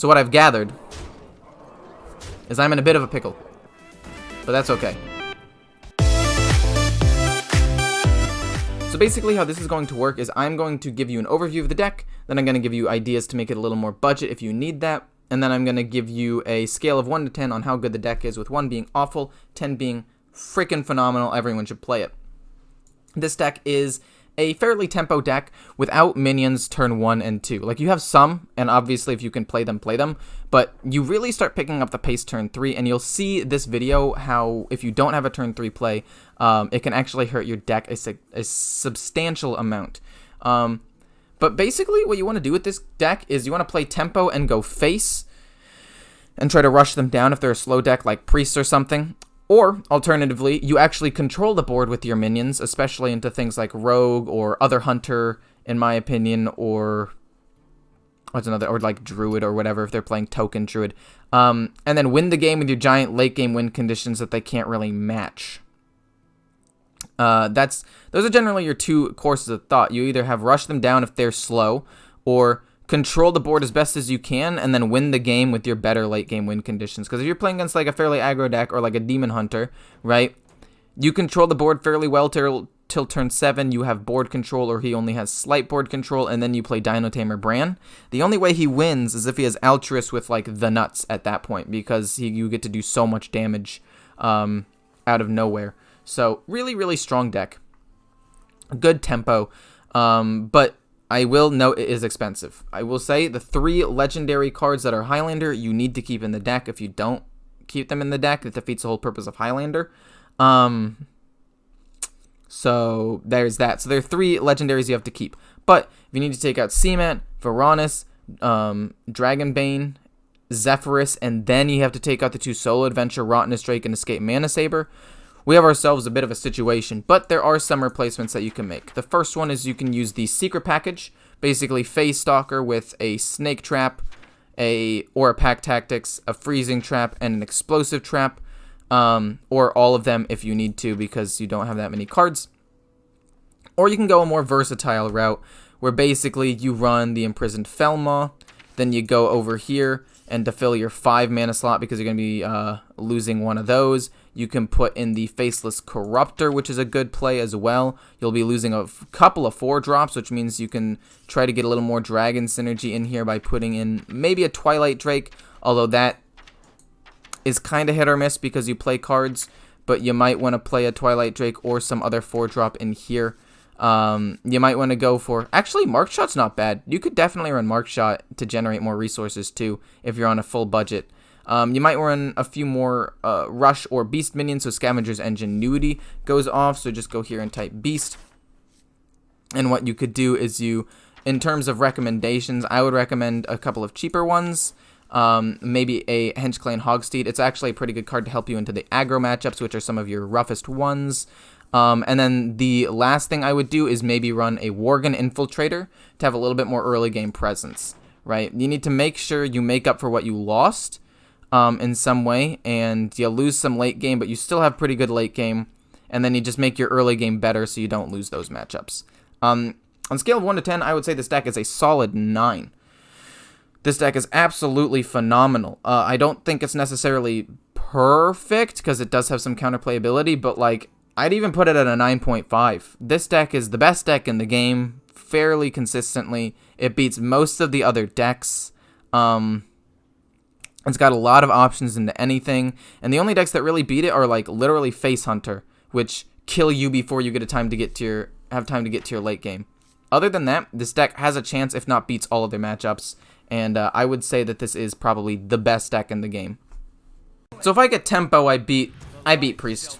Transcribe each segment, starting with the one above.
So what I've gathered is I'm in a bit of a pickle. But that's okay. So basically how this is going to work is I'm going to give you an overview of the deck, then I'm going to give you ideas to make it a little more budget if you need that, and then I'm going to give you a scale of 1 to 10 on how good the deck is, with 1 being awful, 10 being freaking phenomenal, everyone should play it. This deck is a fairly tempo deck without minions turn 1 and 2. Like, you have some, and obviously if you can play them, but you really start picking up the pace turn 3, and you'll see this video how if you don't have a turn 3 play, it can actually hurt your deck a substantial amount. But basically what you want to do with this deck is you want to play tempo and go face and try to rush them down if they're a slow deck like Priest or something. Or, alternatively, you actually control the board with your minions, especially into things like Rogue or other Hunter, in my opinion, or what's another, or like Druid or whatever if they're playing Token Druid. And then win the game with your giant late game win conditions that they can't really match. Those are generally your two courses of thought. You either have rush them down if they're slow, or control the board as best as you can, and then win the game with your better late game win conditions. Because if you're playing against like a fairly aggro deck or like a Demon Hunter, right, you control the board fairly well till turn 7. You have board control, or he only has slight board control, and then you play Dino Tamer Bran. The only way he wins is if he has Altruist with like the nuts at that point, because you get to do so much damage out of nowhere. So really, really strong deck. Good tempo, but I will note it is expensive. I will say the 3 legendary cards that are Highlander you need to keep in the deck. If you don't keep them in the deck, it defeats the whole purpose of Highlander. So there's that. So there are 3 legendaries you have to keep. But if you need to take out Seamat, Varanus, Dragonbane, Zephyrus, and then you have to take out the 2 solo adventure, Rottenness Drake and Escape Mana Saber, we have ourselves a bit of a situation, but there are some replacements that you can make. The first one is you can use the secret package, basically Phase Stalker with a Snake Trap, or a Pack Tactics, a Freezing Trap, and an Explosive Trap, or all of them if you need to because you don't have that many cards. Or you can go a more versatile route where basically you run the Imprisoned Felmaw, then you go over here, and to fill your 5 mana slot, because you're going to be losing one of those, you can put in the Faceless Corruptor, which is a good play as well. You'll be losing a couple of 4-drops, which means you can try to get a little more Dragon synergy in here by putting in maybe a Twilight Drake, although that is kind of hit or miss because you play cards, but you might want to play a Twilight Drake or some other 4-drop in here. You might want to go for... Actually, Mark Shot's not bad. You could definitely run Mark Shot to generate more resources, too, if you're on a full budget. You might run a few more Rush or Beast minions, so Scavenger's Ingenuity goes off, so just go here and type Beast. And what you could do is in terms of recommendations, I would recommend a couple of cheaper ones. Maybe a Henchclan Hogsteed. It's actually a pretty good card to help you into the aggro matchups, which are some of your roughest ones. And then the last thing I would do is maybe run a Worgen Infiltrator to have a little bit more early game presence, right? You need to make sure you make up for what you lost in some way, and you lose some late game, but you still have pretty good late game, and then you just make your early game better so you don't lose those matchups. On a scale of 1 to 10, I would say this deck is a solid 9. This deck is absolutely phenomenal. I don't think it's necessarily perfect, because it does have some counterplayability, but like, I'd even put it at a 9.5. This deck is the best deck in the game, fairly consistently. It beats most of the other decks. It's got a lot of options into anything, and the only decks that really beat it are like literally Face Hunter, which kill you before you get time to get to your late game. Other than that, this deck has a chance, if not beats all of their matchups, and I would say that this is probably the best deck in the game. So if I get tempo, I beat Priest.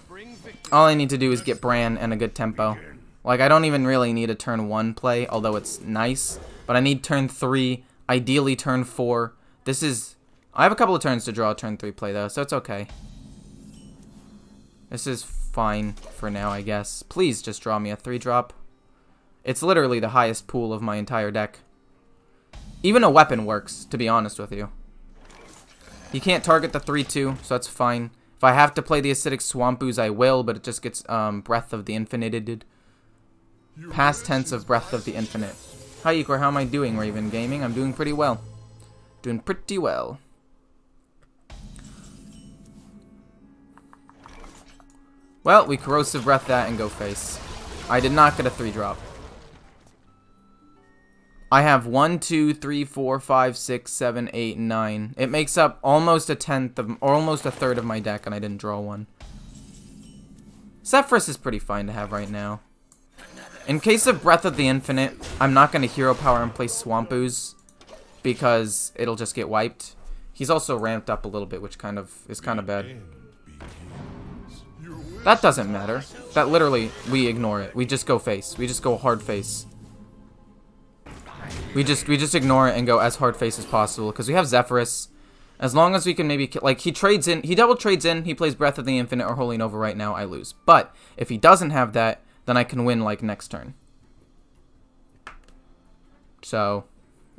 All I need to do is get Bran and a good tempo. Like, I don't even really need a turn 1 play, although it's nice. But I need turn 3, ideally turn 4. I have a couple of turns to draw a turn 3 play, though, so it's okay. This is fine for now, I guess. Please just draw me a 3-drop. It's literally the highest pool of my entire deck. Even a weapon works, to be honest with you. He can't target the 3-2, so that's fine. If I have to play the Acidic Swamp Ooze, I will, but it just gets Breath of the Infinite. Past tense of Breath of the Infinite. Hi, Equor, how am I doing, Raven Gaming? I'm doing pretty well. Doing pretty well. Well, we Corrosive Breath that and go face. I did not get a 3-drop. I have 1, 2, 3, 4, 5, 6, 7, 8, 9. It makes up almost a tenth of, or almost a third of my deck, and I didn't draw one. Zephyrus is pretty fine to have right now. In case of Breath of the Infinite, I'm not going to Hero Power and play Swamp Ooze, because it'll just get wiped. He's also ramped up a little bit, which is kind of bad. That doesn't matter. That literally, we ignore it. We just go face. We just go hard face. We just ignore it and go as hard face as possible, because we have Zephyrus. As long as we can maybe, like, he double trades in, he plays Breath of the Infinite or Holy Nova right now, I lose. But, if he doesn't have that, then I can win, like, next turn. So,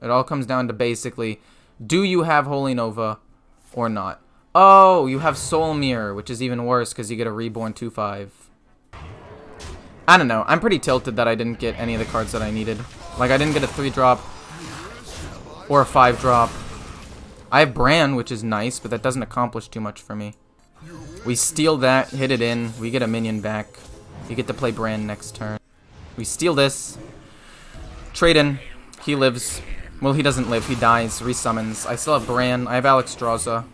it all comes down to basically, do you have Holy Nova or not? Oh, you have Soul Mirror, which is even worse because you get a Reborn 2/5. I don't know. I'm pretty tilted that I didn't get any of the cards that I needed. Like, I didn't get a 3-drop or a 5-drop. I have Bran, which is nice, but that doesn't accomplish too much for me. We steal that, hit it in, we get a minion back. You get to play Bran next turn. We steal this. Trade in. He lives. Well, he doesn't live. He dies. Resummons. I still have Bran. I have Alexstrasza.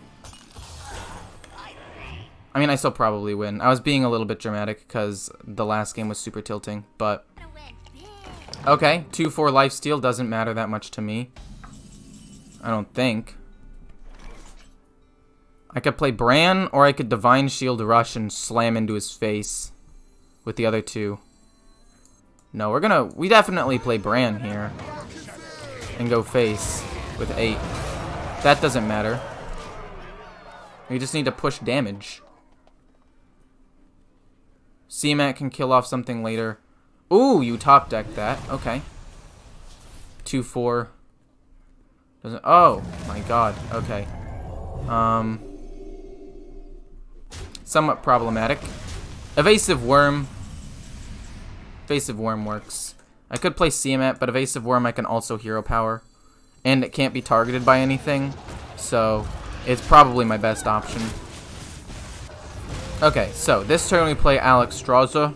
I mean, I still probably win. I was being a little bit dramatic because the last game was super tilting, but... Okay, 2/4 lifesteal doesn't matter that much to me. I don't think. I could play Bran, or I could Divine Shield Rush and slam into his face with the other two. No, we definitely play Bran here. And go face with 8. That doesn't matter. We just need to push damage. CMAT can kill off something later. Ooh, you top deck that. Okay. 2/4. Doesn't. Oh my god. Okay. Somewhat problematic. Evasive Worm. Evasive Worm works. I could play CMAT, but Evasive Worm I can also Hero Power. And it can't be targeted by anything. So, it's probably my best option. Okay, so this turn we play Alexstrasza.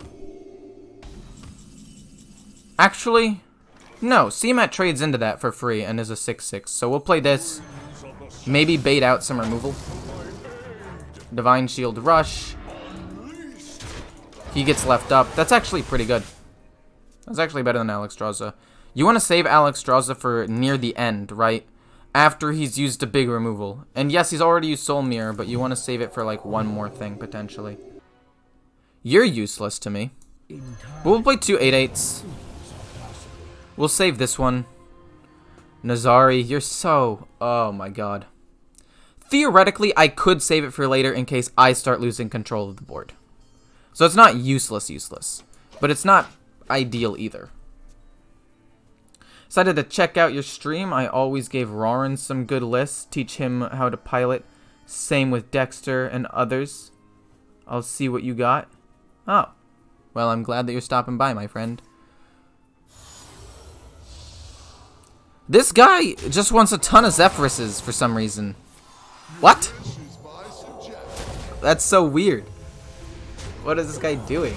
Actually, no, CMAT trades into that for free and is a 6/6. So we'll play this. Maybe bait out some removal. Divine Shield Rush. He gets left up. That's actually pretty good. That's actually better than Alexstrasza. You want to save Alexstrasza for near the end, right? After he's used a big removal. And yes, he's already used Soul Mirror, but you want to save it for like one more thing, potentially. You're useless to me. We'll play 2 8/8s. We'll save this one. Nazari, you're so... Oh my god. Theoretically, I could save it for later in case I start losing control of the board. So it's not useless. But it's not ideal either. Decided to check out your stream. I always gave Roran some good lists. Teach him how to pilot. Same with Dexter and others. I'll see what you got. Oh. Well, I'm glad that you're stopping by, my friend. This guy just wants a ton of Zephyruses for some reason. What? That's so weird. What is this guy doing?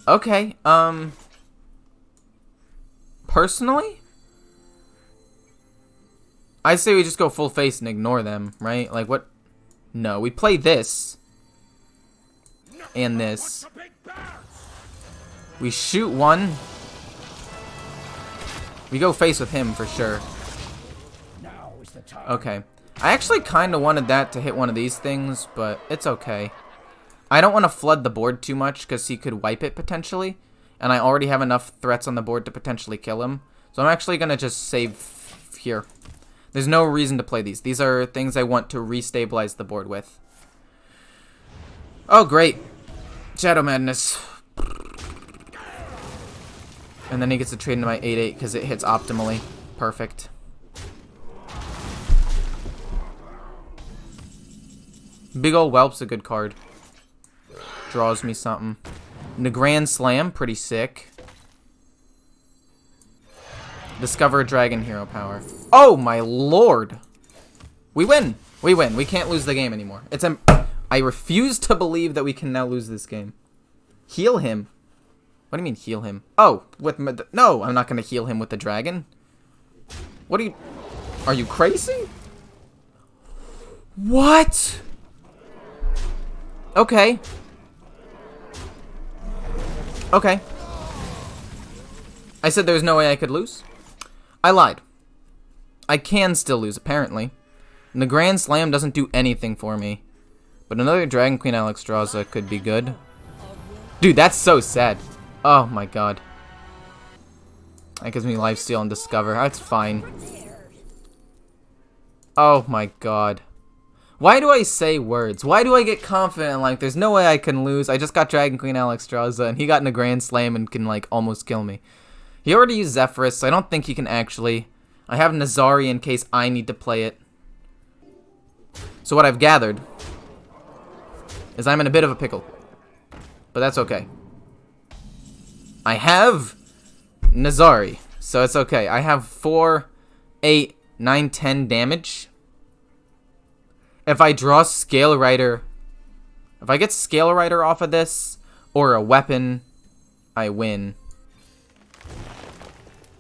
Okay, personally, I say we just go full face and ignore them, right? Like, what? No, we play this. And this. We shoot one. We go face with him for sure. Okay. I actually kind of wanted that to hit one of these things, but it's okay. I don't want to flood the board too much because he could wipe it potentially. And I already have enough threats on the board to potentially kill him. So I'm actually going to just save here. There's no reason to play these. These are things I want to restabilize the board with. Oh, great. Shadow Madness. And then he gets to trade into my 8/8 because it hits optimally. Perfect. Big ol' Whelp's a good card. Draws me something. The Grand Slam, pretty sick. Discover a dragon hero power. Oh my lord! We win! We win. We can't lose the game anymore. I refuse to believe that we can now lose this game. Heal him? What do you mean heal him? Oh, no, I'm not going to heal him with the dragon. What are you crazy? What? Okay. Okay. I said there's no way I could lose. I lied. I can still lose, apparently. And the Grand Slam doesn't do anything for me. But another Dragon Queen Alexstrasza could be good. Dude, that's so sad. Oh my god. That gives me lifesteal and discover. That's fine. Oh my god. Why do I say words? Why do I get confident like there's no way I can lose? I just got Dragon Queen Alexstrasza and he got in a Grand Slam and can like almost kill me. He already used Zephyrus, so I don't think he can actually. I have Nazari in case I need to play it. So what I've gathered is I'm in a bit of a pickle. But that's okay. I have Nazari, so it's okay. I have 4, 8, 9, 10 damage. If I draw Scale Rider, if I get Scale Rider off of this, or a weapon, I win.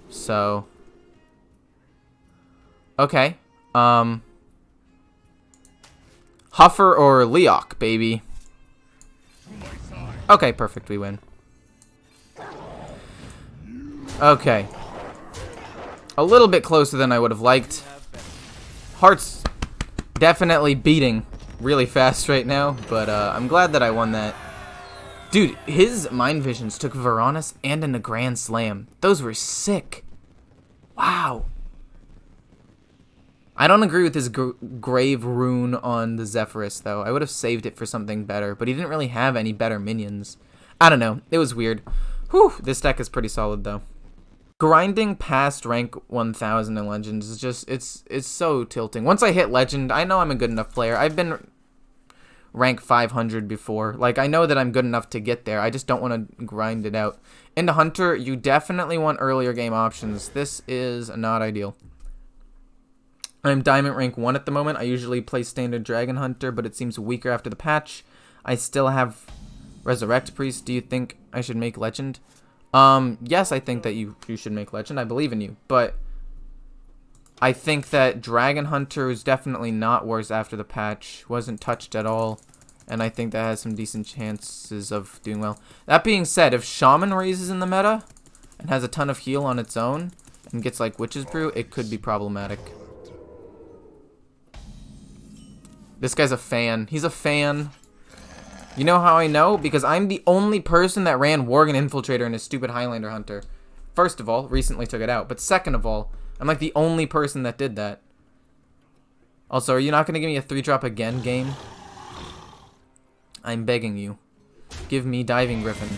So, okay. Huffer or Leok, baby. Okay, perfect, we win. Okay. A little bit closer than I would have liked. Heart's definitely beating really fast right now, but I'm glad that I won that. Dude, his Mind Visions took Varanus and in a Grand Slam. Those were sick. Wow. I don't agree with his Grave Rune on the Zephyrus, though. I would have saved it for something better, but he didn't really have any better minions. I don't know. It was weird. Whew, this deck is pretty solid, though. Grinding past rank 1000 in Legends is just, it's so tilting. Once I hit Legend, I know I'm a good enough player. I've been rank 500 before. Like, I know that I'm good enough to get there. I just don't want to grind it out. Into Hunter, you definitely want earlier game options. This is not ideal. I'm Diamond rank 1 at the moment. I usually play Standard Dragon Hunter, but it seems weaker after the patch. I still have Resurrect Priest. Do you think I should make Legend? Yes, I think that you should make Legend. I believe in you. But I think that Dragon Hunter is definitely not worse after the patch. Wasn't touched at all. And I think that has some decent chances of doing well. That being said, if Shaman raises in the meta and has a ton of heal on its own and gets like Witch's Brew, it could be problematic. This guy's a fan. He's a fan. You know how I know? Because I'm the only person that ran Worgen Infiltrator in his stupid Highlander Hunter. First of all, recently took it out. But second of all, I'm like the only person that did that. Also, are you not going to give me a 3-drop again, game? I'm begging you. Give me Diving Griffin.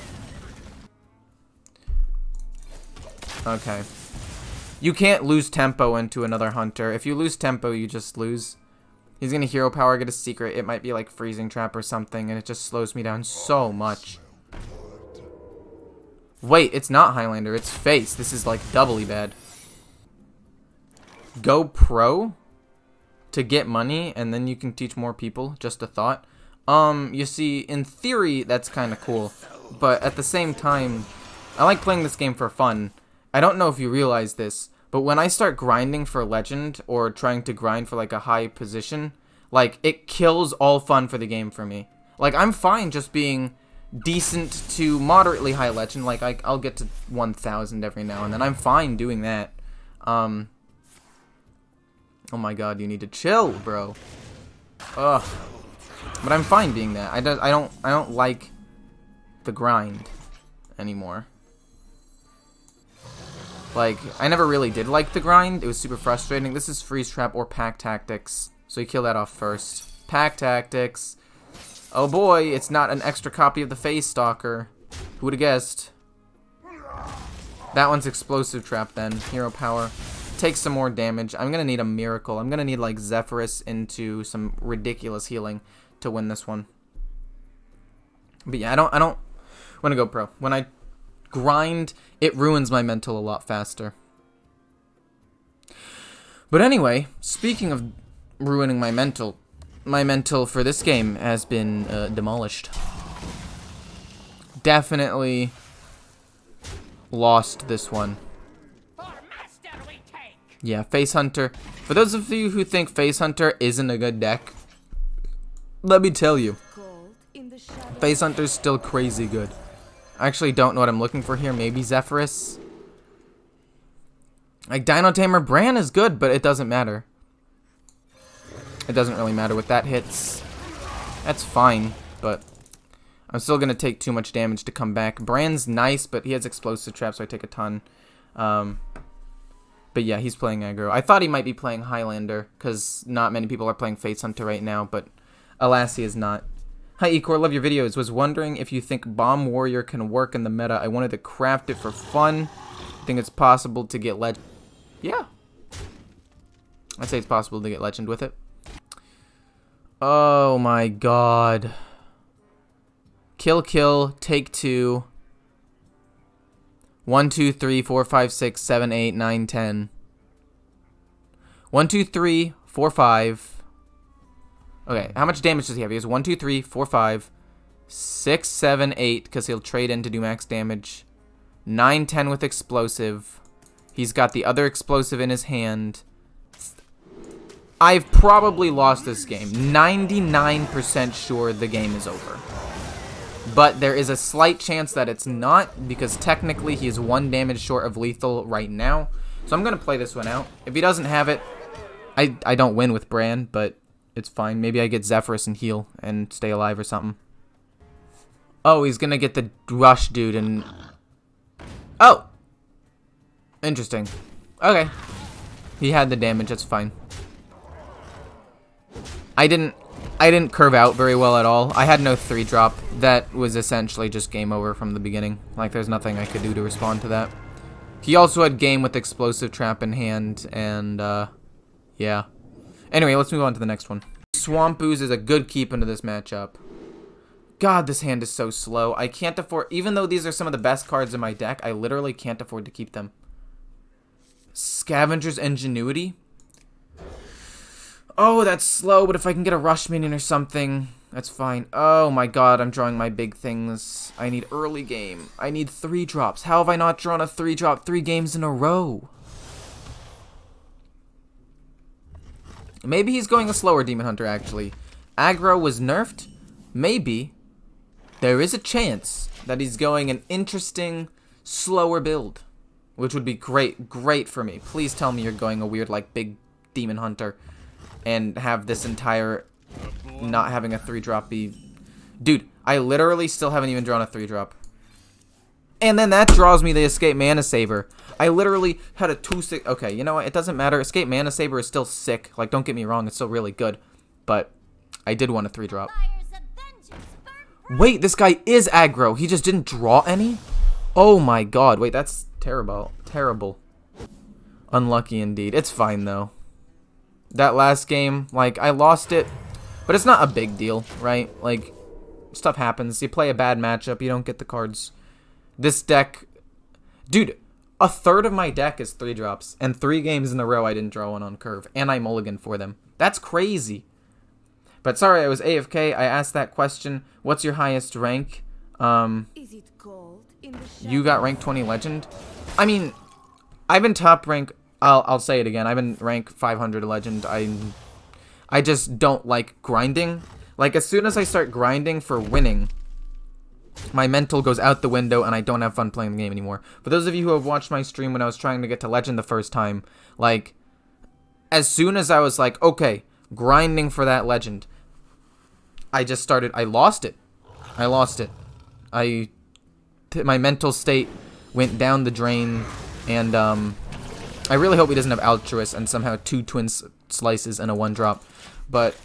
Okay. You can't lose tempo into another hunter. If you lose tempo, you just lose. He's going to hero power, get a secret. It might be like Freezing Trap or something, and it just slows me down so much. Wait, it's not Highlander. It's Face. This is like doubly bad. Go pro to get money, and then you can teach more people. Just a thought. You see, in theory, that's kind of cool. But at the same time, I like playing this game for fun. I don't know if you realize this, but when I start grinding for Legend, or trying to grind for like a high position, like, it kills all fun for the game for me. Like, I'm fine just being decent to moderately high Legend. Like, I'll get to 1000 every now and then. I'm fine doing that. Oh my god, you need to chill, bro. Ugh. But I'm fine being that. I don't like the grind anymore. Like, I never really did like the grind. It was super frustrating. This is Freeze Trap or Pack Tactics. So you kill that off first. Pack Tactics. Oh boy, it's not an extra copy of the Phase Stalker. Who would have guessed? That one's Explosive Trap then. Hero power. Take some more damage. I'm going to need a miracle. I'm going to need like Zephyrus into some ridiculous healing to win this one. But yeah, I don't want to go pro. When I grind, it ruins my mental a lot faster. But anyway, speaking of ruining my mental for this game has been demolished. Definitely lost this one. Yeah, Face Hunter. For those of you who think Face Hunter isn't a good deck, let me tell you, Face Hunter's still crazy good. I actually don't know what I'm looking for here. Maybe Zephyrus? Like, Dino Tamer Bran is good, but it doesn't matter. It doesn't really matter what that hits. That's fine, but I'm still going to take too much damage to come back. Bran's nice, but he has explosive traps, so I take a ton. But yeah, he's playing aggro. I thought he might be playing Highlander, because not many people are playing Face Hunter right now, but alas, he is not. Hi, Ecor, love your videos. Was wondering if you think Bomb Warrior can work in the meta. I wanted to craft it for fun. Think it's possible to get legend. Yeah. I'd say it's possible to get legend with it. Oh my god. Kill, take 2. 1, 2, 3, 4, 5, 6, 7, 8, 9, 10. 1, 2, 3, 4, 5. Okay, how much damage does he have? He has 1, 2, 3, 4, 5, 6, 7, 8, because he'll trade in to do max damage. 9, 10 with explosive. He's got the other explosive in his hand. I've probably lost this game. 99% sure the game is over. But there is a slight chance that it's not, because technically he is 1 damage short of lethal right now. So I'm going to play this one out. If he doesn't have it, I don't win with Bran, but it's fine. Maybe I get Zephyrus and heal and stay alive or something. Oh, he's going to get the rush dude and... Oh! Interesting. Okay. He had the damage, that's fine. I didn't curve out very well at all. I had no 3-drop. That was essentially just game over from the beginning. Like, there's nothing I could do to respond to that. He also had game with explosive trap in hand, and, yeah. Anyway, let's move on to the next one. Swamp Ooze is a good keep into this matchup. God, this hand is so slow. I can't afford... Even though these are some of the best cards in my deck, I literally can't afford to keep them. Scavenger's Ingenuity? Oh, that's slow, but if I can get a rush minion or something, that's fine. Oh my god, I'm drawing my big things. I need early game. I need 3-drops. How have I not drawn a 3-drop 3 games in a row? Maybe he's going a slower Demon Hunter, actually. Aggro was nerfed? Maybe. There is a chance that he's going an interesting, slower build. Which would be great for me. Please tell me you're going a weird, like, big Demon Hunter. And have this entire not having a 3-drop be... Dude, I literally still haven't even drawn a 3-drop. And then that draws me the Escape Mana Saber. I literally had a 2-6... Okay, you know what? It doesn't matter. Escape Mana Saber is still sick. Like, don't get me wrong. It's still really good. But I did want a 3-drop. Wait, this guy is aggro. He just didn't draw any? Oh my god. Wait, that's terrible. Terrible. Unlucky indeed. It's fine, though. That last game, like, I lost it, but it's not a big deal, right? Like, stuff happens. You play a bad matchup, you don't get the cards. This deck... Dude, a third of my deck is 3-drops, and 3 games in a row I didn't draw one on curve, and I mulliganed for them. That's crazy. But sorry, I was AFK. I asked that question. What's your highest rank? Is it cold in the You got rank 20 legend? I mean, I've been top rank... I'll say it again. I've been rank 500 legend. I just don't like grinding. Like, as soon as I start grinding for winning, my mental goes out the window and I don't have fun playing the game anymore. For those of you who have watched my stream when I was trying to get to legend the first time, like, as soon as I was like, okay, grinding for that legend, I just started... I lost it. My mental state went down the drain, and, I really hope he doesn't have Altruist and somehow 2 twin slices and a 1-drop. But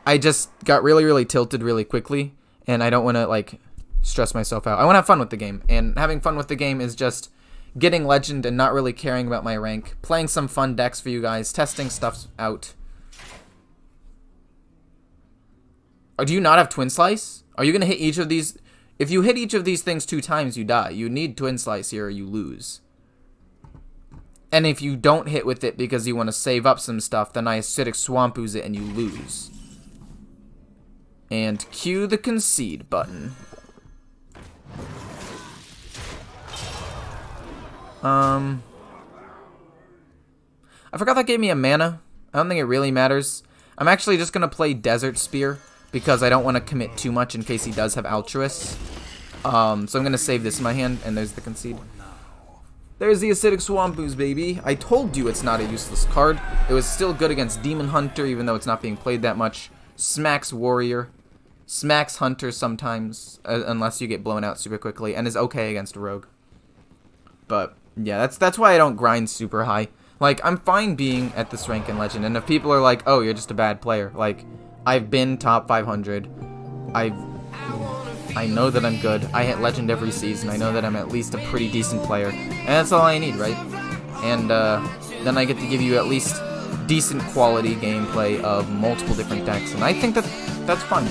I just got really tilted really quickly, and I don't want to, like, stress myself out. I want to have fun with the game, and having fun with the game is just getting legend and not really caring about my rank, playing some fun decks for you guys, testing stuff out. Do you not have Twin Slice? Are you going to hit each of these? If you hit each of these things 2 times, you die. You need Twin Slice here or you lose. And if you don't hit with it because you want to save up some stuff, then I Acidic Swamp Ooze it and you lose. And cue the concede button. I forgot that gave me a mana. I don't think it really matters. I'm actually just going to play Desert Spear because I don't want to commit too much in case he does have Altruist. So I'm going to save this in my hand, and there's the concede. There's the Acidic Swamp Ooze, baby. I told you it's not a useless card. It was still good against Demon Hunter, even though it's not being played that much. Smacks Warrior. Smacks Hunter sometimes, unless you get blown out super quickly, and is okay against Rogue. But, yeah, that's why I don't grind super high. Like, I'm fine being at this rank in Legend, and if people are like, oh, you're just a bad player, like, I've been top 500. I know that I'm good. I hit Legend every season. I know that I'm at least a pretty decent player. And that's all I need, right? And then I get to give you at least decent quality gameplay of multiple different decks. And I think that's fun.